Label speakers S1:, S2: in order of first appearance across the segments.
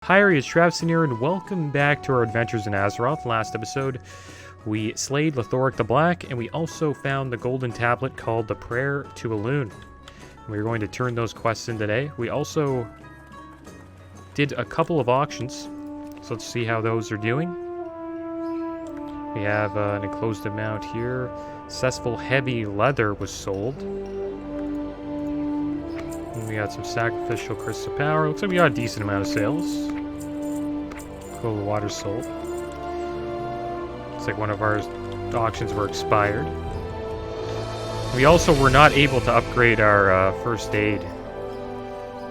S1: Hi, it's Travis here, and welcome back to our adventures in Azeroth. Last episode, we slayed Lothoric the Black, and we also found the golden tablet called the Prayer to Elune. We're going to turn those quests in today. We also did a couple of auctions, so let's see how those are doing. We have an enclosed amount here. Successful heavy leather was sold. And we got some sacrificial crystal power. Looks like we got a decent amount of sales. Cool, the water sold. Looks like one of our auctions were expired. We also were not able to upgrade our first aid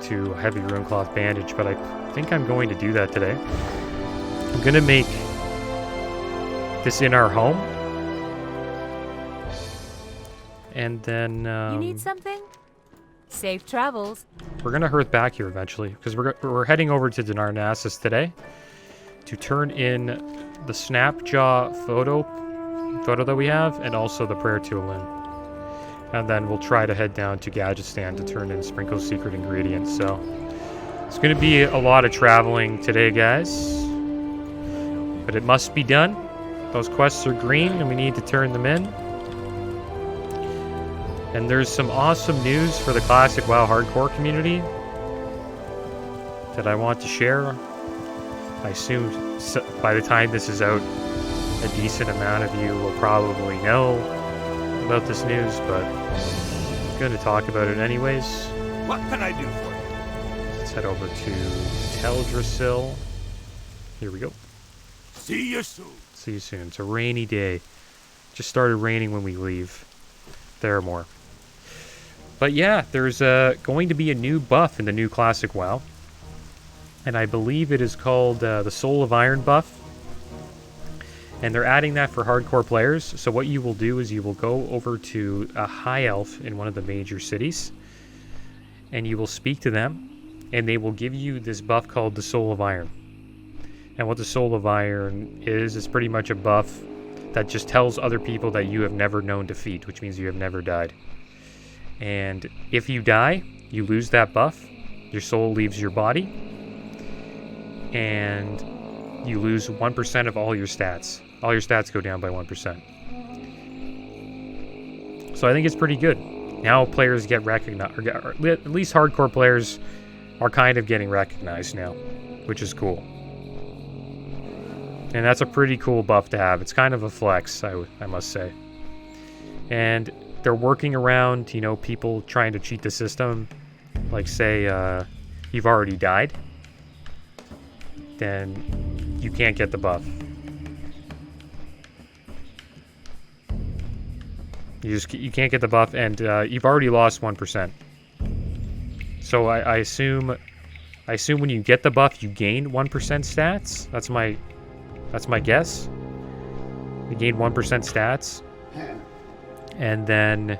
S1: to heavy runecloth bandage, but I think I'm going to do that today. I'm going to make this in our home. And then...
S2: you need something? Safe travels.
S1: We're going to hearth back here eventually, because we're heading over to Dinarnassus today to turn in the Snapjaw photo that we have, and also the Prayer to Elune. And then we'll try to head down to Gadgetzan to turn in Sprinkle's secret ingredients. So it's going to be a lot of traveling today, guys. But it must be done. Those quests are green, and we need to turn them in. And there's some awesome news for the classic WoW hardcore community that I want to share. I assume by the time this is out, a decent amount of you will probably know about this news, but I'm going to talk about it anyways.
S3: What can I do for you?
S1: Let's head over to Teldrassil. Here we go.
S3: See you soon.
S1: See you soon. It's a rainy day. Just started raining when we leave. Theramore. But yeah, there's going to be a new buff in the new classic WoW. And I believe it is called the Soul of Iron buff. And they're adding that for hardcore players. So what you will do is you will go over to a high elf in one of the major cities. And you will speak to them. And they will give you this buff called the Soul of Iron. And what the Soul of Iron is pretty much a buff that just tells other people that you have never known defeat, which means you have never died. And if you die, you lose that buff. Your soul leaves your body. And you lose 1% of all your stats. All your stats go down by 1%. So I think it's pretty good. Now players get recognized, or at least hardcore players are kind of getting recognized now, which is cool. And that's a pretty cool buff to have. It's kind of a flex, I must say. And they're working around, you know, people trying to cheat the system. Like, say, you've already died. Then you can't get the buff. You can't get the buff, and you've already lost 1%. So I assume when you get the buff, you gain 1% stats. That's my guess. You gain 1% stats. And then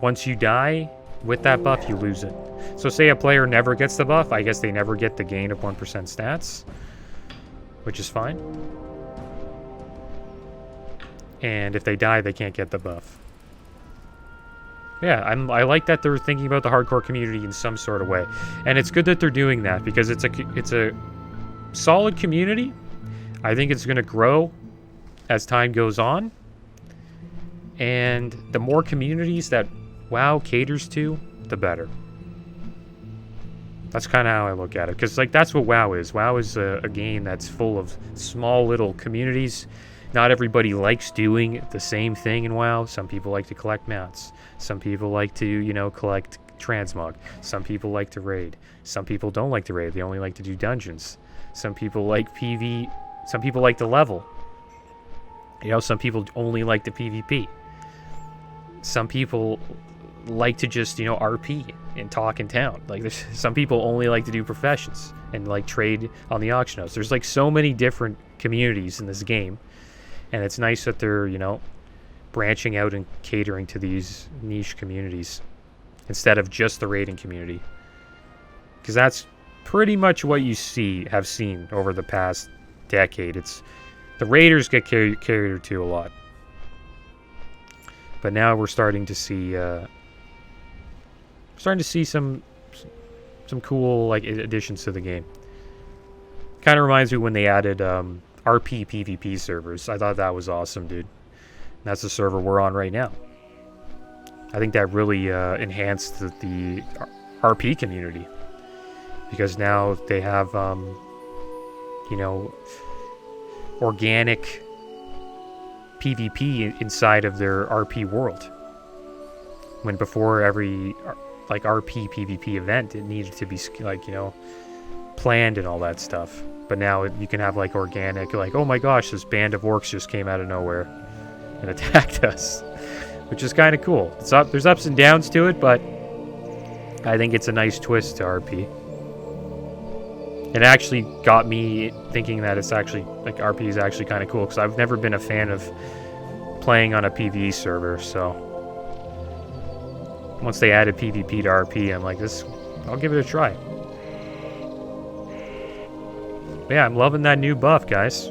S1: once you die with that buff, you lose it. So say a player never gets the buff, I guess they never get the gain of 1% stats, which is fine. And if they die, they can't get the buff. Yeah, I like that they're thinking about the hardcore community in some sort of way. And it's good that they're doing that, because it's a solid community. I think it's going to grow as time goes on. And the more communities that WoW caters to, the better. That's kind of how I look at it. Because, like, that's what WoW is. WoW is a game that's full of small little communities. Not everybody likes doing the same thing in WoW. Some people like to collect mounts. Some people like to, you know, collect transmog. Some people like to raid. Some people don't like to raid. They only like to do dungeons. Some people like PV. Some people like to level. You know, some people only like the PvP. Some people like to just, you know, RP and talk in town. Like, there's some people only like to do professions and, like, trade on the auction house. There's, like, so many different communities in this game. And it's nice that they're, you know, branching out and catering to these niche communities instead of just the raiding community. Because that's pretty much what you have seen over the past decade. It's the raiders get catered to a lot. But now we're starting to see some cool, like, additions to the game. Kind of reminds me when they added RP PvP servers. I thought that was awesome, dude. And that's the server we're on right now. I think that really enhanced the RP community. Because now they have, you know, organic PvP inside of their RP world. When before every, like, RP PvP event, it needed to be, like, you know, planned and all that stuff. But now you can have, like, organic, like, oh my gosh, this band of orcs just came out of nowhere and attacked us. Which is kind of cool. There's ups and downs to it, but I think it's a nice twist to RP. It actually got me thinking that it's actually, like, RP is actually kind of cool, because I've never been a fan of playing on a PvE server, so once they added PvP to RP, I'm like, I'll give it a try. But yeah, I'm loving that new buff, guys.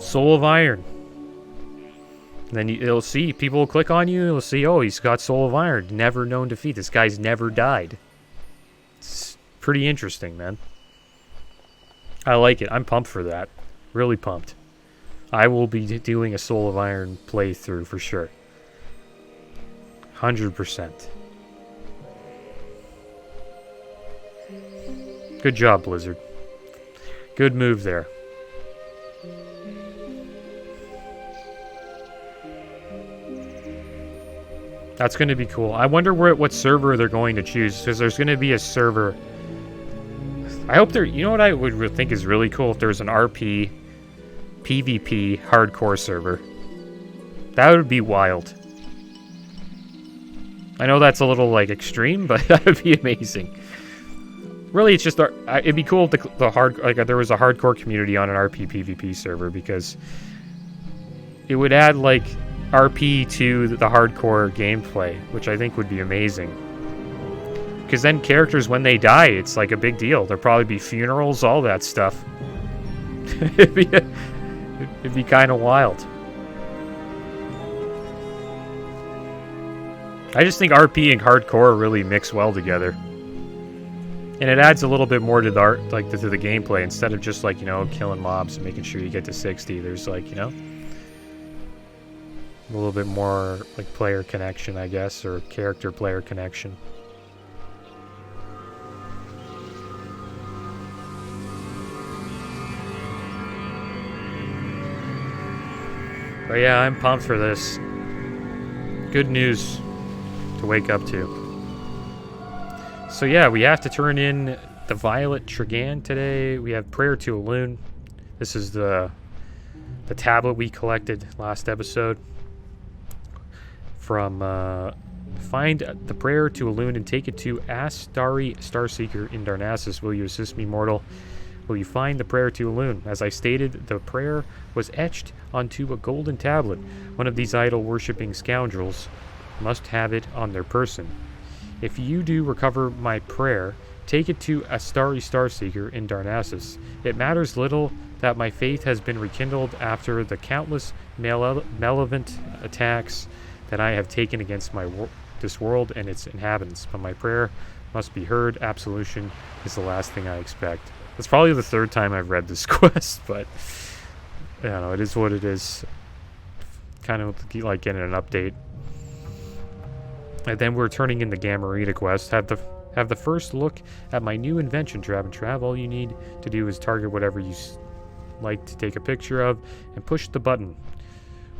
S1: Soul of Iron. And then you'll see, people will click on you, they'll see, oh, he's got Soul of Iron, never known defeat. This guy's never died. It's pretty interesting, man. I like it. I'm pumped for that. Really pumped. I will be doing a Soul of Iron playthrough for sure. 100%. Good job, Blizzard. Good move there. That's going to be cool. I wonder what server they're going to choose, because there's going to be a server. I hope there. You know what I would think is really cool if there's an RP, PvP hardcore server. That would be wild. I know that's a little like extreme, but that would be amazing. Really, it's just it'd be cool if there was a hardcore community on an RP PvP server, because it would add like RP to the hardcore gameplay, which I think would be amazing. Because then characters, when they die, it's like a big deal. There'll probably be funerals, all that stuff. it'd be kind of wild. I just think RP and hardcore really mix well together. And it adds a little bit more to the to the gameplay, instead of just, like, you know, killing mobs and making sure you get to 60. There's, like, you know, a little bit more like player connection, I guess, or character player connection. But yeah, I'm pumped for this. Good news to wake up to. So yeah, we have to turn in the Violet Trigan today. We have Prayer to Elune. This is the tablet we collected last episode. From find the prayer to Elune and take it to Astari Starseeker in Darnassus. Will you assist me, mortal? Will you find the prayer to Elune? As I stated, the prayer was etched onto a golden tablet. One of these idol-worshipping scoundrels must have it on their person. If you do recover my prayer, take it to Astari Starseeker in Darnassus. It matters little that my faith has been rekindled after the countless malevolent attacks that I have taken against this world and its inhabitants, but my prayer must be heard. Absolution is the last thing I expect. It's probably the third time I've read this quest, but I don't know, it is what it is. Kind of like getting an update. And then we're turning in the Gamarita quest. Have the first look at my new invention, Trap and Trav. All you need to do is target whatever you like to take a picture of and push the button.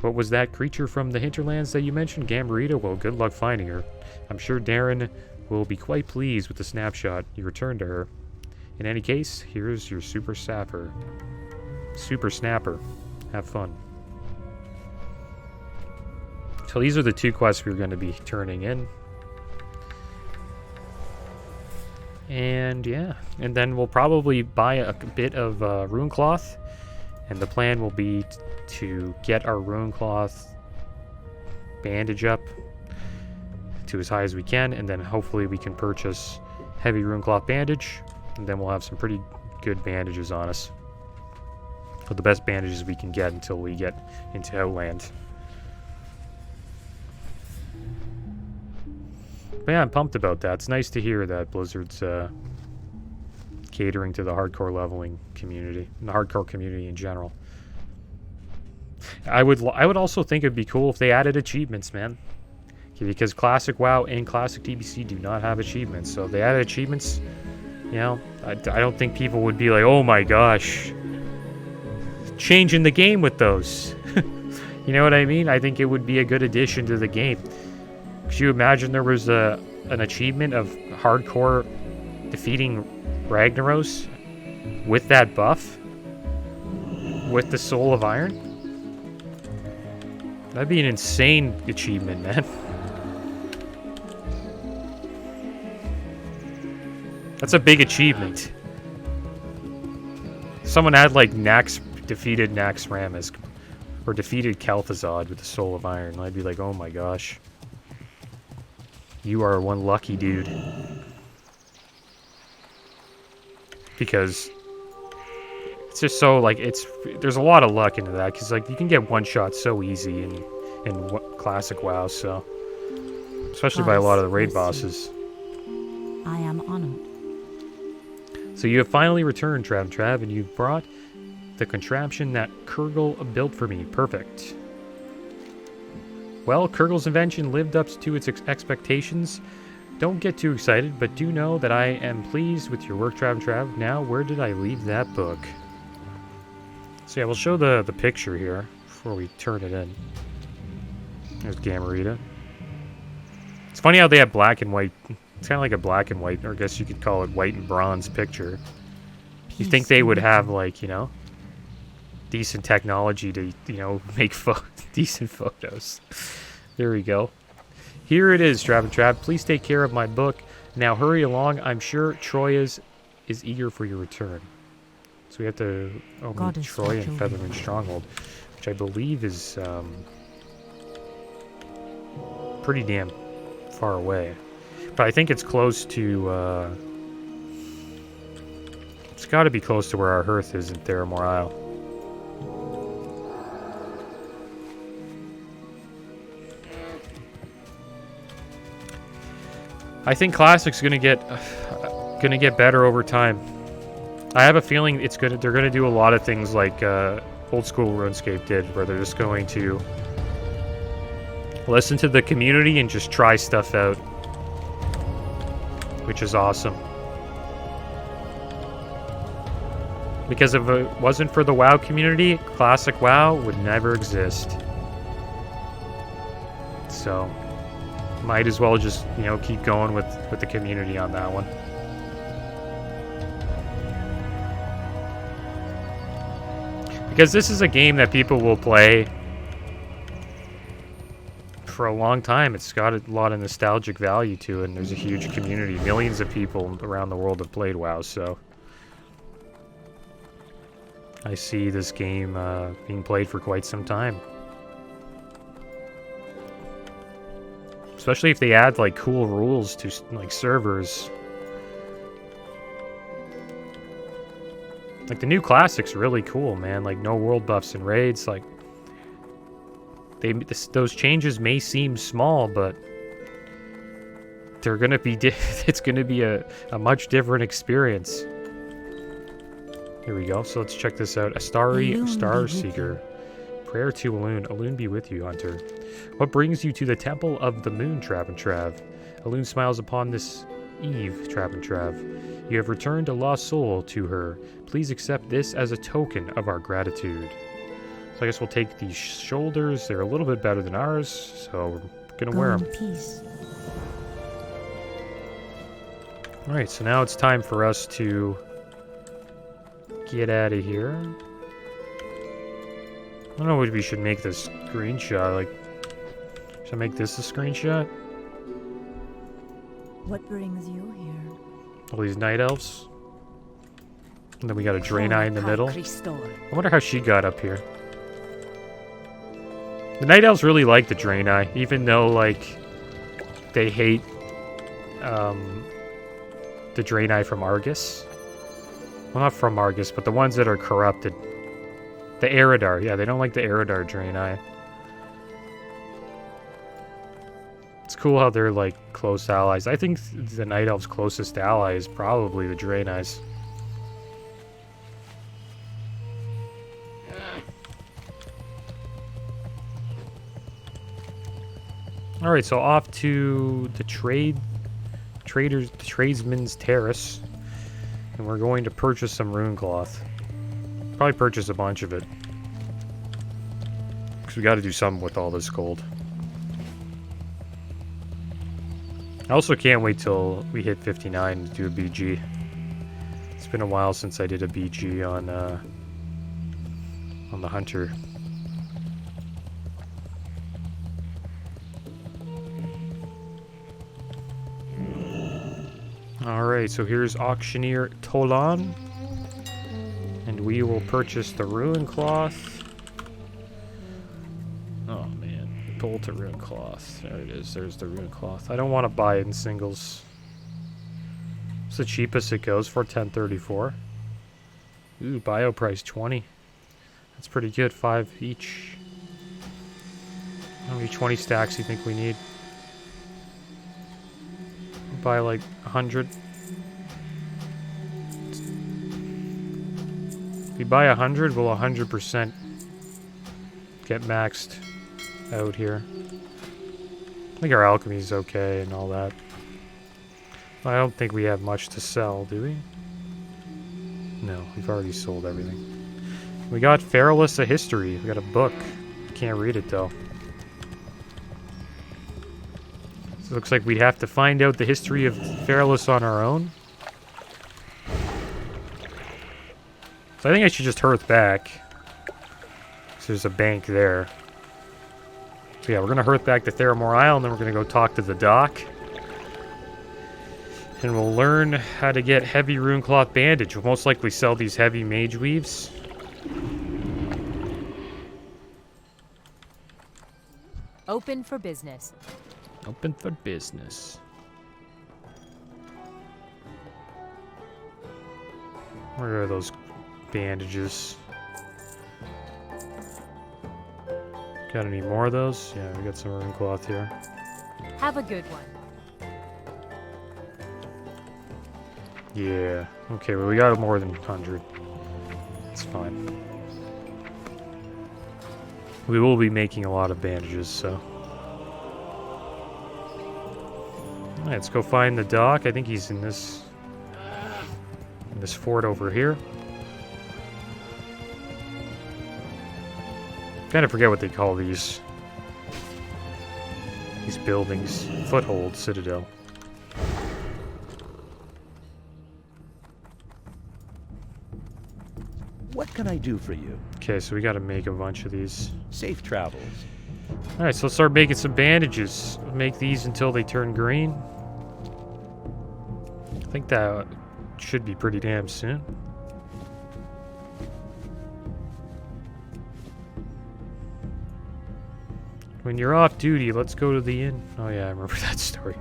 S1: What was that creature from the hinterlands that you mentioned? Gamarita? Well, good luck finding her. I'm sure Darren will be quite pleased with the snapshot you returned to her. In any case, here's your Super Snapper. Have fun. So these are the two quests we're going to be turning in. And yeah, and then we'll probably buy a bit of rune cloth. And the plan will be to get our rune cloth bandage up to as high as we can, and then hopefully we can purchase heavy rune cloth bandage, and then we'll have some pretty good bandages on us. Or the best bandages we can get until we get into Outland. But yeah, I'm pumped about that. It's nice to hear that Blizzard's catering to the hardcore leveling community, and the hardcore community in general. I would also think it'd be cool if they added achievements, man. Because Classic WoW and Classic TBC do not have achievements. So if they added achievements, you know, I don't think people would be like, oh my gosh, changing the game with those. You know what I mean? I think it would be a good addition to the game. Could you imagine there was an achievement of hardcore defeating Ragnaros with that buff? With the Soul of Iron? That'd be an insane achievement, man. That's a big achievement. Someone had like defeated Naxxramas or defeated Kel'Thuzad with the Soul of Iron. I'd be like, oh my gosh. You are one lucky dude. Because it's just so like there's a lot of luck into that because like you can get one shot so easy in Classic WoW, so especially by a lot of the raid bosses.
S4: I am honored.
S1: So you have finally returned, Trav, and you've brought the contraption that Kurgle built for me. Perfect. Well, Kurgle's invention lived up to its expectations. Don't get too excited, but do know that I am pleased with your work, Trav. Now, where did I leave that book? So yeah, we'll show the picture here before we turn it in. There's Gamarita. It's funny how they have black and white. It's kind of like a black and white, or I guess you could call it white and bronze picture. You think they would have, like, you know, decent technology to, you know, make decent photos. There we go. Here it is, Trav. Please take care of my book. Now hurry along. I'm sure Troy is eager for your return. So we have to meet Troy and Featherman Stronghold, which I believe is pretty damn far away. But I think it's close to, it's got to be close to where our hearth is in Theramore Isle. I think Classic's gonna get better over time. I have a feeling they're gonna do a lot of things like old school RuneScape did, where they're just going to listen to the community and just try stuff out, which is awesome. Because if it wasn't for the WoW community, Classic WoW would never exist. So might as well just, you know, keep going with the community on that one. Because this is a game that people will play for a long time. It's got a lot of nostalgic value to it, and there's a huge community. Millions of people around the world have played WoW, so I see this game being played for quite some time. Especially if they add, like, cool rules to, like, servers. Like, the new Classic's really cool, man. Like, no world buffs and raids. Like, those changes may seem small, but they're gonna be it's gonna be a much different experience. Here we go. So let's check this out. A starry star seeker. Prayer to Elune. Elune be with you, Hunter. What brings you to the Temple of the Moon, Trav? Elune smiles upon this eve, Trav. You have returned a lost soul to her. Please accept this as a token of our gratitude. So I guess we'll take these shoulders. They're a little bit better than ours, so we're gonna wear them.
S4: Peace.
S1: Alright, so now it's time for us to get out of here. I don't know if we should make this screenshot. Like, should I make this a screenshot?
S4: What brings you here?
S1: All these night elves. And then we got a Draenei in the middle. I wonder how she got up here. The night elves really like the Draenei, even though, like, they hate the Draenei from Argus. Well, not from Argus, but the ones that are corrupted. The Eridar, yeah, they don't like the Eridar Draenei. It's cool how they're, like, close allies. I think the Night Elves' closest ally is probably the Draenei's. All right, so off to the tradesman's terrace, and we're going to purchase some rune cloth. Probably purchase a bunch of it, because we got to do something with all this gold. I also can't wait till we hit 59 to do a BG. It's been a while since I did a BG on the Hunter. Alright, so here's Auctioneer Tolan. And we will purchase the Ruin Cloth. Oh man, Gold to Ruin Cloth. There it is, there's the Ruin Cloth. I don't want to buy it in singles. It's the cheapest it goes for, 1034. Ooh, bio price 20. That's pretty good, 5 each. How many 20 stacks do you think we need? Buy like 100. If we buy 100, we'll 100% get maxed out here. I think our alchemy is okay and all that. I don't think we have much to sell, do we? No, we've already sold everything. We got Feralus a History. We got a book. Can't read it though. So it looks like we'd have to find out the history of Feralus on our own. So I think I should just hearth back. So there's a bank there. So yeah, we're gonna hearth back to Theramore Isle, and then we're gonna go talk to the dock. And we'll learn how to get heavy runecloth bandage. We'll most likely sell these heavy mage weaves.
S2: Open for business.
S1: Open for business. Where are those bandages? Got any more of those? Yeah, we got some runecloth here.
S2: Have a good one.
S1: Yeah. Okay, well we got more than 100. It's fine. We will be making a lot of bandages, so. Alright, let's go find the dock. I think he's in this fort over here. Kind of forget what they call these buildings. Foothold, Citadel.
S3: What can I do for you?
S1: Okay, so we gotta make a bunch of these.
S3: Safe travels.
S1: Alright, so let's start making some bandages. Make these until they turn green. I think that should be pretty damn soon. When you're off duty, let's go to the inn. Oh yeah, I remember that story.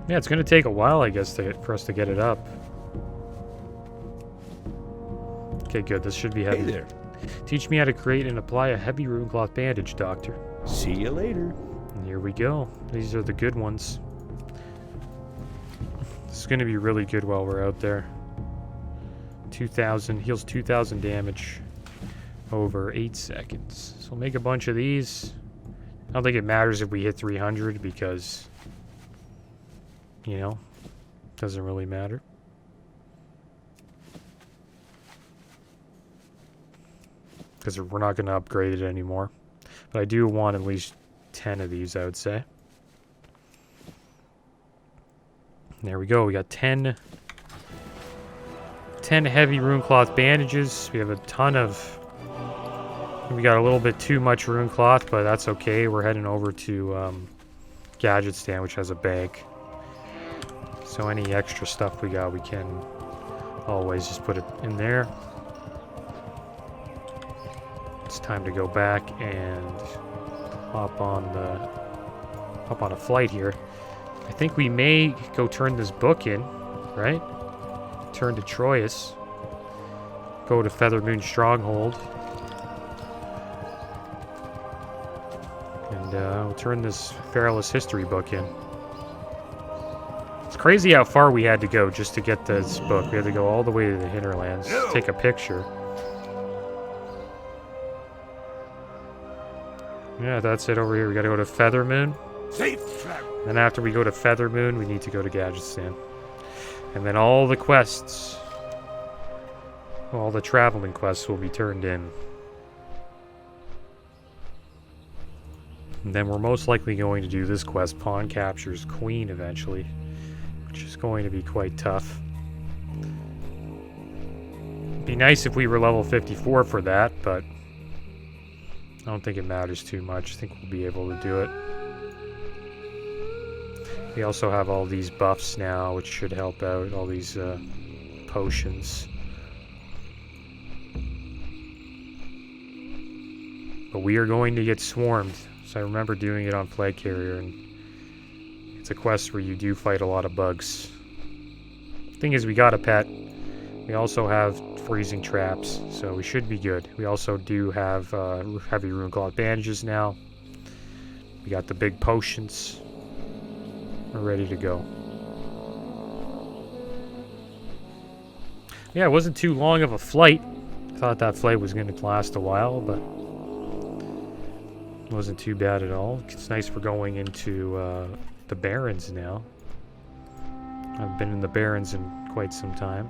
S1: Yeah, it's gonna take a while, I guess, for us to get it up. Okay, good. This should be heavy.
S3: Hey there.
S1: Teach me how to create and apply a heavy runecloth bandage, Doctor.
S3: See you later.
S1: And here we go. These are the good ones. This is going to be really good while we're out there. 2,000. Heals 2,000 damage over 8 seconds. So we'll make a bunch of these. I don't think it matters if we hit 300 because, you know, doesn't really matter. Because we're not going to upgrade it anymore. But I do want at least 10 of these, I would say. There we go. We got 10 heavy runecloth bandages. We have a ton of... We got a little bit too much runecloth, but that's okay. We're heading over to Gadget Stand, which has a bank. So any extra stuff we got, we can always just put it in there. It's time to go back and hop on a flight here. I think we may go turn this book in, right? Turn to Troyes. Go to Feathermoon Stronghold. And we'll turn this Feralus history book in. It's crazy how far we had to go just to get this book. We had to go all the way to the hinterlands, take a picture. Yeah, that's it over here. We gotta go to Feather Moon.
S3: Safe travel.
S1: Then after we go to Feather Moon, we need to go to Gadgetstan. And then all the quests, all the traveling quests will be turned in. And then we're most likely going to do this quest, Pawn Captures Queen, eventually. Which is going to be quite tough. It'd be nice if we were level 54 for that, but I don't think it matters too much. I think we'll be able to do it. We also have all these buffs now, which should help out. All these potions. But we are going to get swarmed. So I remember doing it on Flag Carrier, and it's a quest where you do fight a lot of bugs. Thing is, we got a pet. We also have freezing traps, so we should be good. We also do have heavy rune cloth bandages now. We got the big potions. We're ready to go. Yeah, it wasn't too long of a flight. I thought that flight was going to last a while, but it wasn't too bad at all. It's nice we're going into the Barrens now. I've been in the Barrens in quite some time.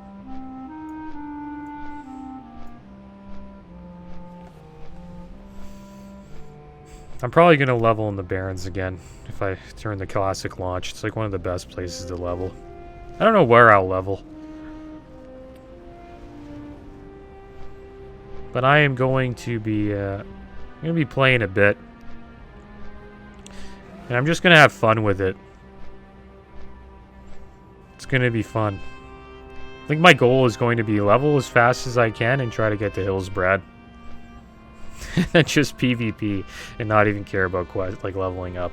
S1: I'm probably going to level in the Barrens again if I turn the Classic launch. It's like one of the best places to level. I don't know where I'll level. But I am going to be playing a bit. And I'm just going to have fun with it. It's going to be fun. I think my goal is going to be level as fast as I can and try to get to Hillsbrad. And just PvP and not even care about leveling up.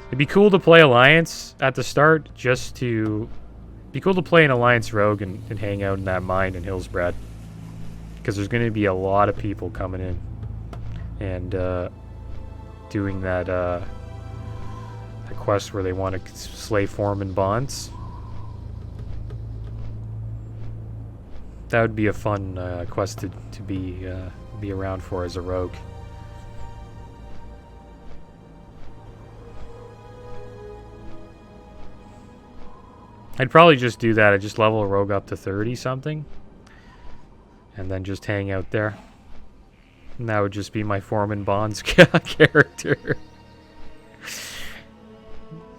S1: It'd be cool to play Alliance at the start, just to be cool to play an Alliance Rogue and hang out in that mine in Hillsbrad. Because there's going to be a lot of people coming in and doing that quest where they want to slay Foreman Bonds. That would be a fun quest to be around for as a rogue. I'd probably just do that. I'd just level a rogue up to 30 something. And then just hang out there. And that would just be my Foreman Bonds character.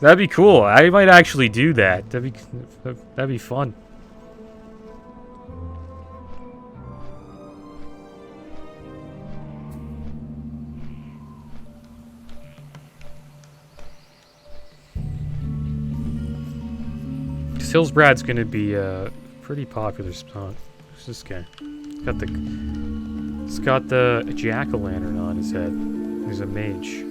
S1: That'd be cool. I might actually do that. That'd be fun. Hillsbrad's going to be a pretty popular spot. Who's this guy? He's got the jack-o'-lantern on his head. He's a mage.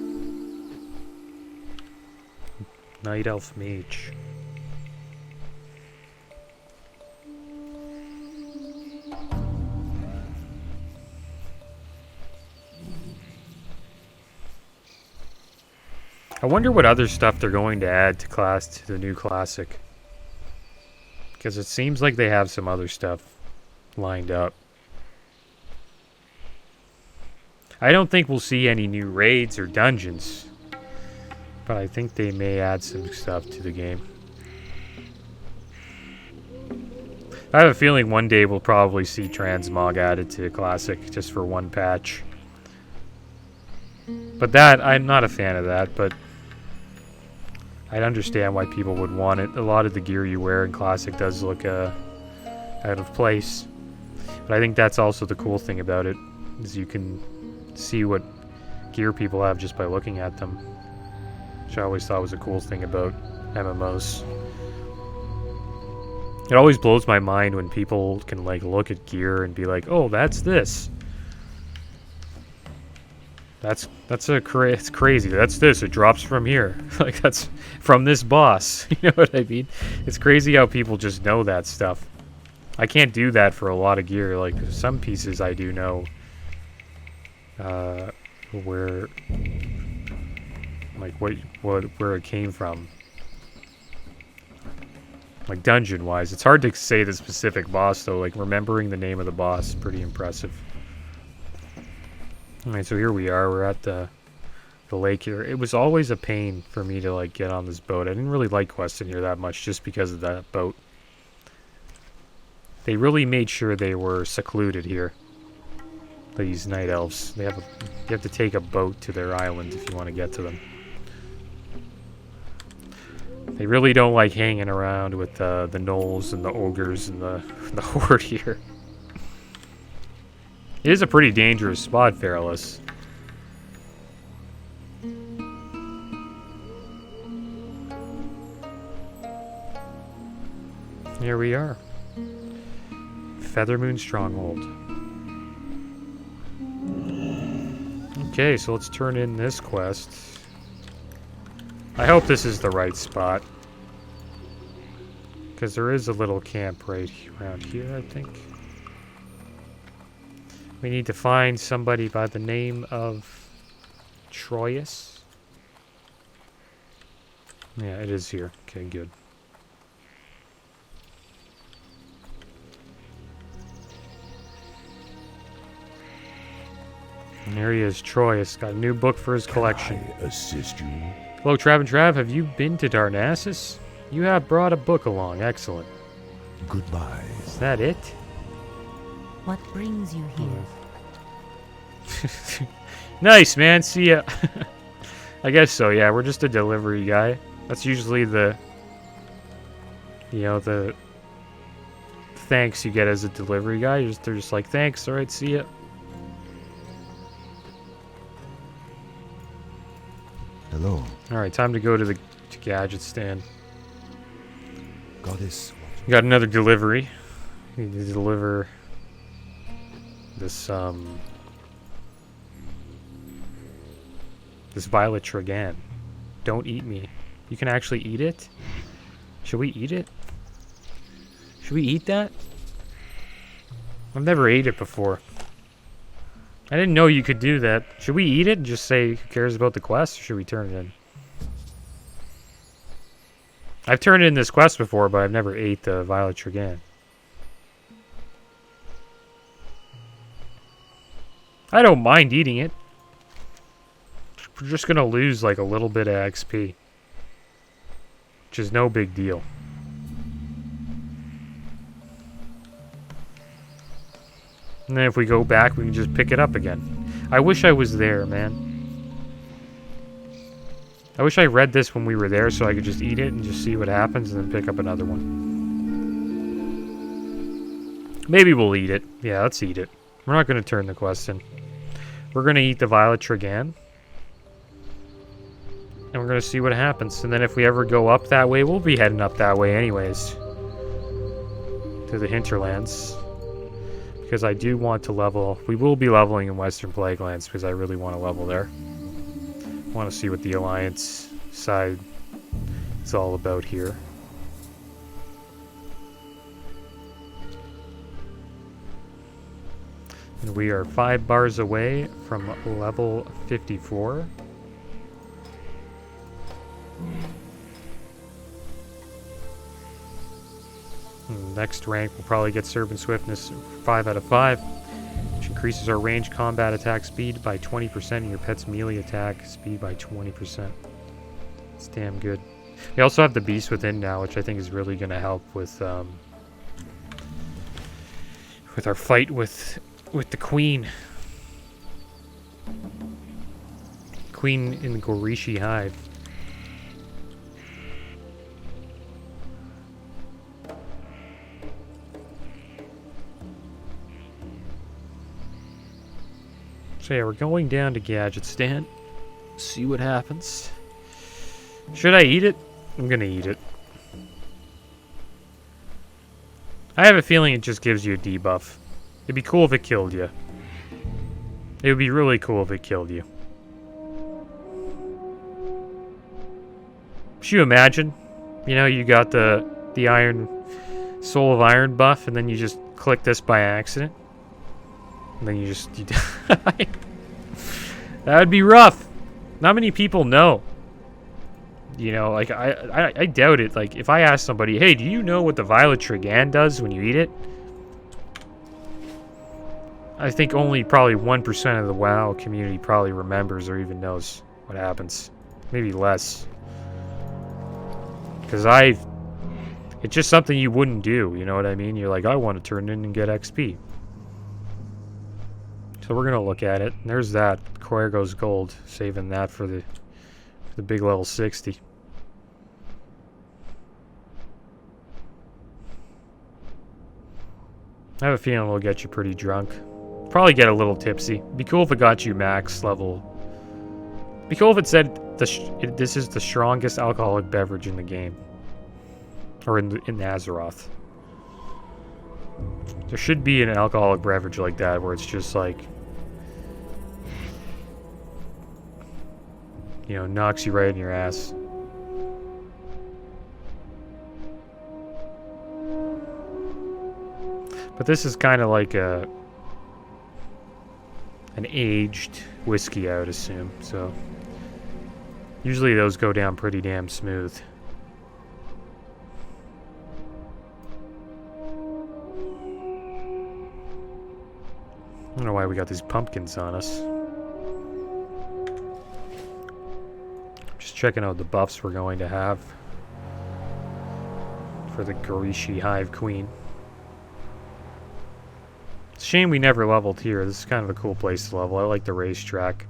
S1: Night elf mage. I wonder what other stuff they're going to add to the new Classic. Because it seems like they have some other stuff lined up. I don't think we'll see any new raids or dungeons. But I think they may add some stuff to the game. I have a feeling one day we'll probably see transmog added to Classic just for one patch. But that, I'm not a fan of that, but I'd understand why people would want it. A lot of the gear you wear in Classic does look out of place. But I think that's also the cool thing about it, is you can see what gear people have just by looking at them. Which I always thought was a cool thing about MMOs. It always blows my mind when people can like look at gear and be like, "Oh, that's this. It's crazy. That's this. It drops from here. Like that's from this boss." You know what I mean? It's crazy how people just know that stuff. I can't do that for a lot of gear. Like some pieces I do know where it came from. Like dungeon wise. It's hard to say the specific boss though. Like remembering the name of the boss is pretty impressive. Alright, so here we are. We're at the lake here. It was always a pain for me to like get on this boat. I didn't really like questing here that much just because of that boat. They really made sure they were secluded here. These night elves. You have to take a boat to their island if you want to get to them. They really don't like hanging around with the gnolls and the ogres and the horde here. It is a pretty dangerous spot, Fairless. Here we are. Feathermoon Stronghold. Okay, so let's turn in this quest. I hope this is the right spot. Because there is a little camp right around here, I think. We need to find somebody by the name of Troyus. Yeah, it is here. Okay, good. And there he is, Troyus. Got a new book for his collection.
S3: Can I assist you?
S1: Hello, Trav and Trav. Have you been to Darnassus? You have brought a book along. Excellent.
S3: Goodbye.
S1: Is that it?
S4: What brings you here?
S1: Nice, man. See ya. I guess so, yeah. We're just a delivery guy. That's usually the... You know, the... thanks you get as a delivery guy. They're just like, thanks. Alright, see ya.
S3: Hello.
S1: Alright, time to go to the gadget stand.
S3: Goddess.
S1: We got another delivery. We need to deliver this this violet trigan. Don't eat me. You can actually eat it? Should we eat it? Should we eat that? I've never ate it before. I didn't know you could do that. Should we eat it and just say who cares about the quest, or should we turn it in? I've turned in this quest before, but I've never ate the violet trigan. I don't mind eating it. We're just gonna lose like a little bit of XP. Which is no big deal. And then if we go back, we can just pick it up again. I wish I was there, man. I wish I read this when we were there so I could just eat it and just see what happens and then pick up another one. Maybe we'll eat it. Yeah, let's eat it. We're not going to turn the quest in. We're going to eat the violet trigan. And we're going to see what happens. And then if we ever go up that way, we'll be heading up that way anyways. To the hinterlands. Because I do want to level. We will be leveling in Western Plaguelands because I really want to level there. I want to see what the Alliance side is all about here. And we are 5 bars away from level 54. Next rank will probably get Servant Swiftness 5 out of 5, which increases our range combat attack speed by 20% and your pet's melee attack speed by 20%. It's damn good. We also have the Beast Within now, which I think is really going to help with our fight with the Queen. Queen in the Gorishi Hive. So yeah, we're going down to Gadget Stand. See what happens. Should I eat it? I'm gonna eat it. I have a feeling it just gives you a debuff. It'd be cool if it killed you. It would be really cool if it killed you. Should you imagine? You know, you got the Iron Soul of Iron buff, and then you just click this by accident. And then you die. That would be rough. Not many people know. You know, like, I doubt it. Like, if I ask somebody, hey, do you know what the violet trigan does when you eat it? I think only probably 1% of the WoW community probably remembers or even knows what happens. Maybe less. Because it's just something you wouldn't do, you know what I mean? You're like, I want to turn in and get XP. So we're going to look at it. And there's that. Coergo's Gold. Saving that for the big level 60. I have a feeling it'll get you pretty drunk. Probably get a little tipsy. Be cool if it got you max level. Be cool if it said this is the strongest alcoholic beverage in the game. Or in Azeroth. There should be an alcoholic beverage like that where it's just like, you know, knocks you right in your ass. But this is kind of like an aged whiskey, I would assume. So usually those go down pretty damn smooth. I don't know why we got these pumpkins on us. Just checking out the buffs we're going to have for the Garishi Hive Queen. It's a shame we never leveled here. This is kind of a cool place to level. I like the racetrack.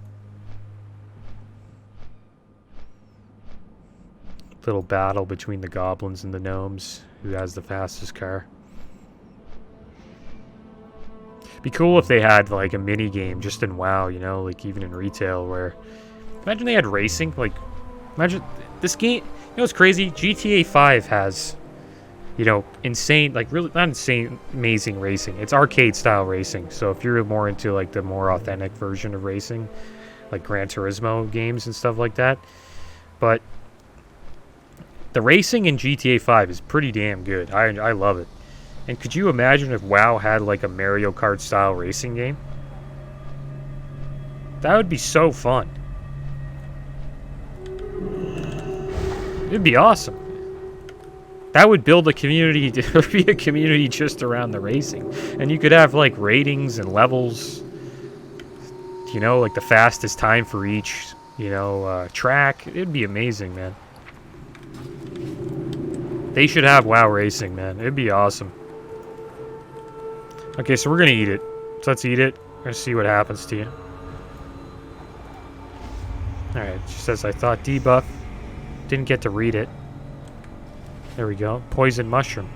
S1: Little battle between the goblins and the gnomes. Who has the fastest car? Be cool if they had like a mini game just in WoW, you know, like even in retail where... Imagine they had racing. Like, imagine this game... You know what's crazy? GTA 5 has... You know, insane, like really, not insane, amazing racing. It's arcade style racing. So if you're more into like the more authentic version of racing, like Gran Turismo games and stuff like that. But the racing in GTA 5 is pretty damn good. I love it. And could you imagine if WoW had like a Mario Kart style racing game? That would be so fun. It'd be awesome. That would build a community. There would be a community just around the racing. And you could have like ratings and levels. You know, like the fastest time for each, you know, track. It'd be amazing, man. They should have WoW racing, man. It'd be awesome. Okay, so we're going to eat it. So let's eat it. We're going to see what happens to you. Alright, she says, I thought debuff. Didn't get to read it. There we go. Poison mushroom.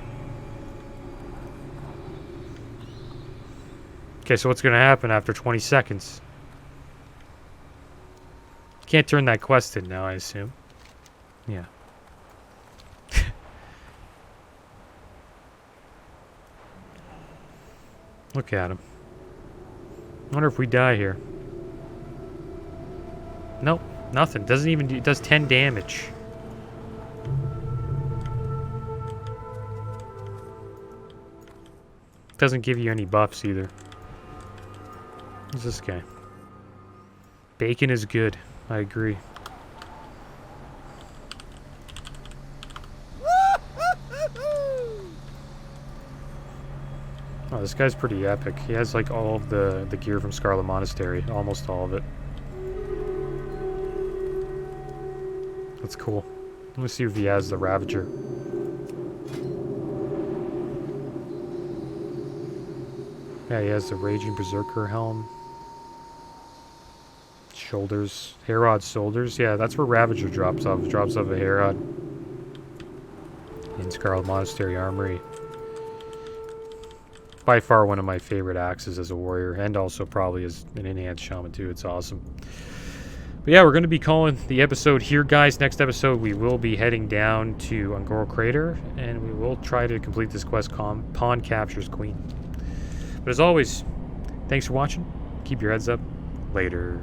S1: Okay, so what's going to happen after 20 seconds? Can't turn that quest in now, I assume. Yeah. Look at him. I wonder if we die here. Nope, nothing. Doesn't even do, it does 10 damage. Doesn't give you any buffs either. Who's this guy? Bacon is good. I agree. Oh, this guy's pretty epic. He has like all of the gear from Scarlet Monastery. Almost all of it. That's cool. Let me see if he has the Ravager. Yeah, he has the Raging Berserker helm. Shoulders. Herod shoulders. Yeah, that's where Ravager drops off. It drops off a Herod. In Scarlet Monastery Armory. By far one of my favorite axes as a warrior. And also probably as an enhanced shaman too. It's awesome. But yeah, we're going to be calling the episode here, guys. Next episode, we will be heading down to Ungoro Crater. And we will try to complete this quest, Pawn Captures Queen. But as always, thanks for watching. Keep your heads up. Later.